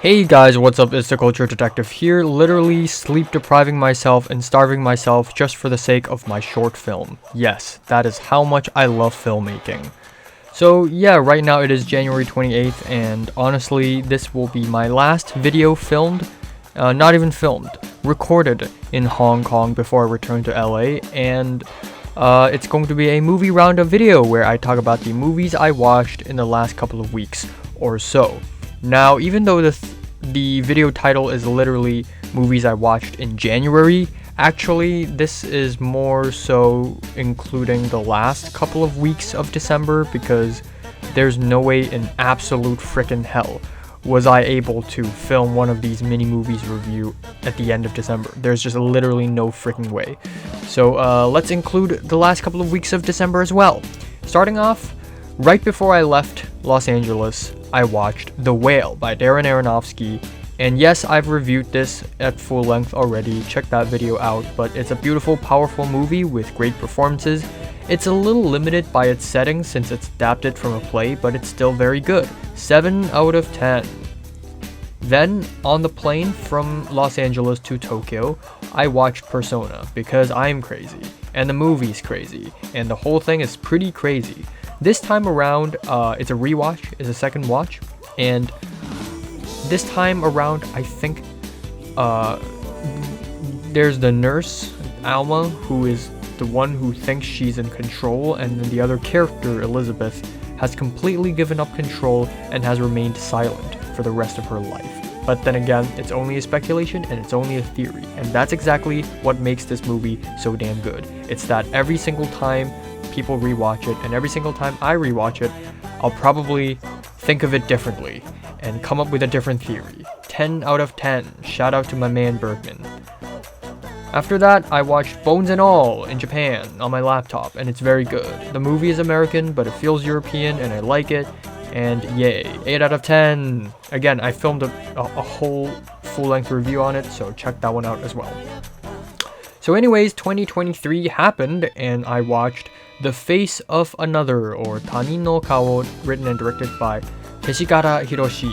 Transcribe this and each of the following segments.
Hey guys, what's up? It's the Culture Detective here, literally sleep depriving myself and starving myself just for the sake of my short film. Yes, that is how much I love filmmaking. So yeah, right now it is January 28th, and honestly, this will be my last video filmed, not even filmed, recorded in Hong Kong before I return to LA, and it's going to be a movie roundup video where I talk about the movies I watched in the last couple of weeks or so. Now, even though the video title is literally movies I watched in January, actually this is more so including the last couple of weeks of December, because there's no way in absolute frickin' hell was I able to film one of these mini movies review at the end of December. There's just literally no freaking way. So let's include the last couple of weeks of December as well. Starting off, right before I left Los Angeles, I watched The Whale by Darren Aronofsky, and yes, I've reviewed this at full length already, check that video out, but it's a beautiful, powerful movie with great performances. It's a little limited by its setting since it's adapted from a play, but it's still very good. 7 out of 10. Then, on the plane from Los Angeles to Tokyo, I watched Persona, because I'm crazy, and the movie's crazy, and the whole thing is pretty crazy. This time around, it's a rewatch, it's a second watch, and this time around, I think, there's the nurse, Alma, who is the one who thinks she's in control, and then the other character, Elizabeth, has completely given up control and has remained silent for the rest of her life. But then again, it's only a speculation and it's only a theory, and that's exactly what makes this movie so damn good. It's that every single time people rewatch it, and every single time I rewatch it, I'll probably think of it differently and come up with a different theory. 10 out of 10. Shout out to my man Bergman. After that, I watched Bones and All in Japan on my laptop, and it's very good. The movie is American, but it feels European, and I like it, and yay, 8 out of 10. Again, I filmed a whole full-length review on it, so check that one out as well. So anyways, 2023 happened, and I watched The Face of Another, or Tanin no Kao, written and directed by Teshigara Hiroshi.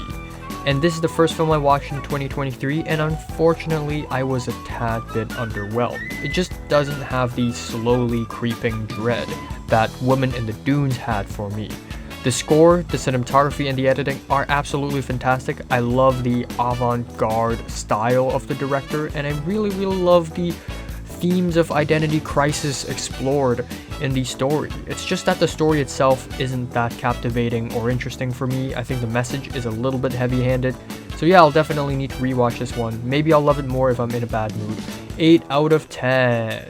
And this is the first film I watched in 2023, and unfortunately I was a tad bit underwhelmed. It just doesn't have the slowly creeping dread that Women in the Dunes had for me. The score, the cinematography, and the editing are absolutely fantastic. I love the avant-garde style of the director, and I really love the themes of identity crisis explored in the story. It's just that the story itself isn't that captivating or interesting for me. I think the message is a little bit heavy-handed. So yeah, I'll definitely need to rewatch this one. Maybe I'll love it more if I'm in a bad mood. 8 out of 10.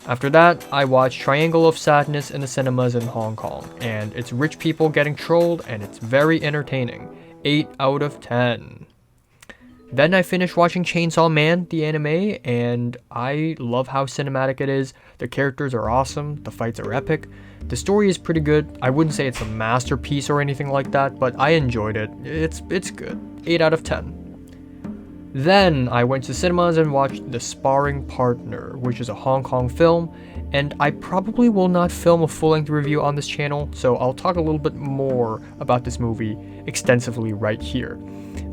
After that, I watched Triangle of Sadness in the cinemas in Hong Kong, and it's rich people getting trolled, and it's very entertaining. 8 out of 10. Then I finished watching Chainsaw Man, the anime, and I love how cinematic it is. The characters are awesome, the fights are epic, the story is pretty good. I wouldn't say it's a masterpiece or anything like that, but I enjoyed it. It's good. 8 out of 10. Then I went to cinemas and watched The Sparring Partner, which is a Hong Kong film, and I probably will not film a full-length review on this channel, so I'll talk a little bit more about this movie extensively right here,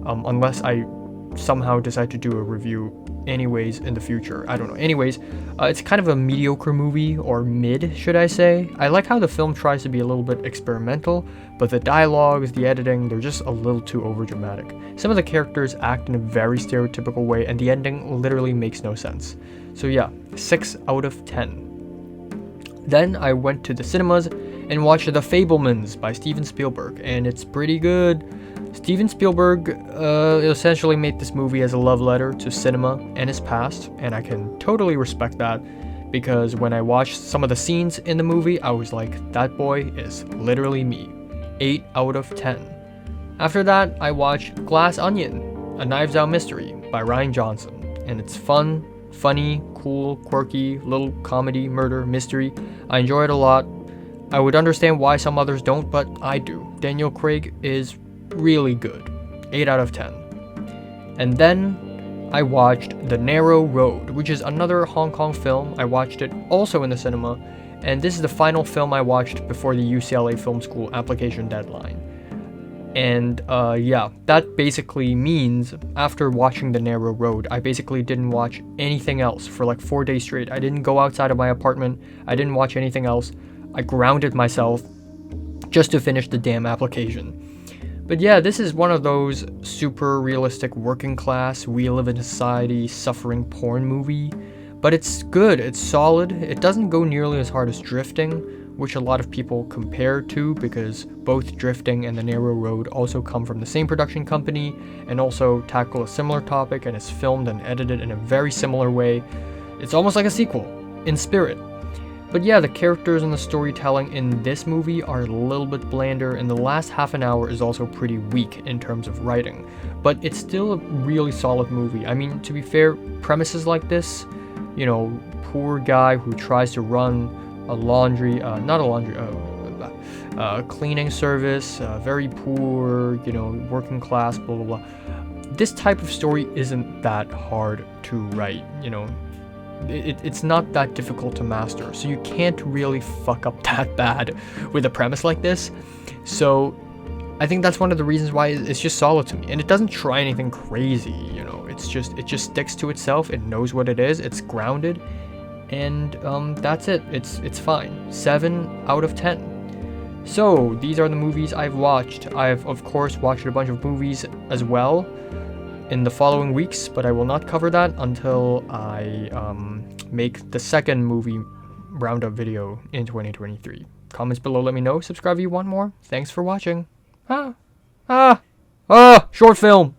unless I somehow decide to do a review anyways in the future. I don't know. Anyways, it's kind of a mediocre movie, or mid, should I say. I like how the film tries to be a little bit experimental, but the dialogues, the editing, they're just a little too overdramatic. Some of the characters act in a very stereotypical way, and the ending literally makes no sense. So yeah, 6 out of 10. Then I went to the cinemas and watched The Fablemans by Steven Spielberg, and it's pretty good. Steven Spielberg essentially made this movie as a love letter to cinema and his past, and I can totally respect that, because when I watched some of the scenes in the movie, I was like, that boy is literally me. 8 out of 10. After that, I watched Glass Onion, a Knives Out mystery by Rian Johnson, and it's fun, funny, cool, quirky, little comedy, murder, mystery. I enjoy it a lot. I would understand why some others don't, but I do. Daniel Craig is really good. 8 out of 10. And then I watched The Narrow Road, which is another Hong Kong film. I watched it also in the cinema, and this is the final film I watched before the UCLA Film School application deadline. And yeah, that basically means after watching The Narrow Road, I basically didn't watch anything else for like 4 days straight. I didn't go outside of my apartment. I didn't watch anything else. I grounded myself just to finish the damn application. But yeah, this is one of those super realistic working class, we live in a society, suffering porn movie. But it's good, it's solid. It doesn't go nearly as hard as Drifting, which a lot of people compare to because both Drifting and The Narrow Road also come from the same production company and also tackle a similar topic and is filmed and edited in a very similar way. It's almost like a sequel, in spirit. But yeah, the characters and the storytelling in this movie are a little bit blander, and the last half an hour is also pretty weak in terms of writing. But it's still a really solid movie. I mean, to be fair, premises like this, you know, poor guy who tries to run a cleaning service, very poor, you know, working class, blah, blah, blah. This type of story isn't that hard to write, you know. It's not that difficult to master, so you can't really fuck up that bad with a premise like this. So I think that's one of the reasons why it's just solid to me, and it doesn't try anything crazy, you know. It just sticks to itself. It knows what it is. It's grounded, and that's it. It's fine. 7 out of 10. So these are the movies I've watched. I've of course watched a bunch of movies as well in the following weeks, but I will not cover that until I make the second movie roundup video in 2023. Comments below, let me know. Subscribe if you want more. Thanks for watching. Short film.